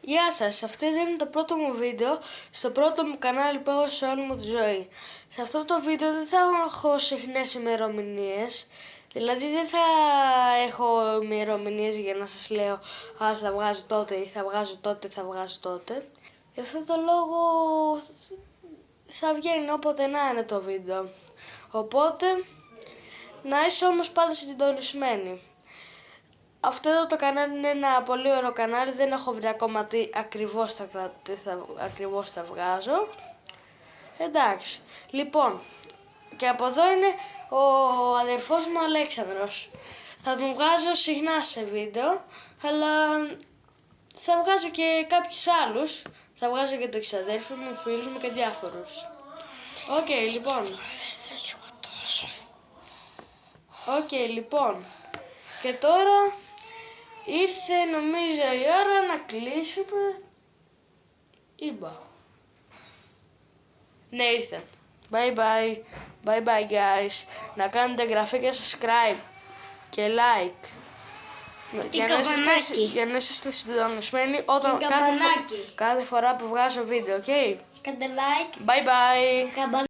Γεια σας, αυτό δεν είναι το πρώτο μου βίντεο στο πρώτο μου κανάλι που έχω σε όλη μου τη ζωή. Σε αυτό το βίντεο δεν θα έχω συχνές ημερομηνίες, δηλαδή δεν θα έχω ημερομηνίες για να σας λέω θα βγάζω τότε ή θα βγάζω τότε, θα βγάζω τότε. Γι' αυτό το λόγο θα βγαίνει όποτε να είναι το βίντεο. Οπότε να είσαι όμως πάντα συντονισμένοι. Αυτό εδώ το κανάλι είναι ένα πολύ ωραίο κανάλι, δεν έχω βρει ακόμα τι ακριβώς θα βγάζω. Εντάξει, λοιπόν, και από εδώ είναι ο αδερφός μου Αλέξανδρος. Θα τον βγάζω συχνά σε βίντεο, αλλά θα βγάζω και κάποιους άλλους. Θα βγάζω και το εξαδέρφη μου, φίλους μου και διάφορους. Οκ, λοιπόν. Θα σκοτώσω. Οκ, λοιπόν. Και τώρα ήρθε νομίζω η ώρα να κλείσουμε. Είπα. Ναι, ήρθε. Bye bye. Bye bye guys. Να κάνετε εγγραφή και subscribe. Και like. Για να είστε συντονισμένοι όταν κάθε φορά που βγάζω βίντεο, ok? Κάντε like. Bye bye.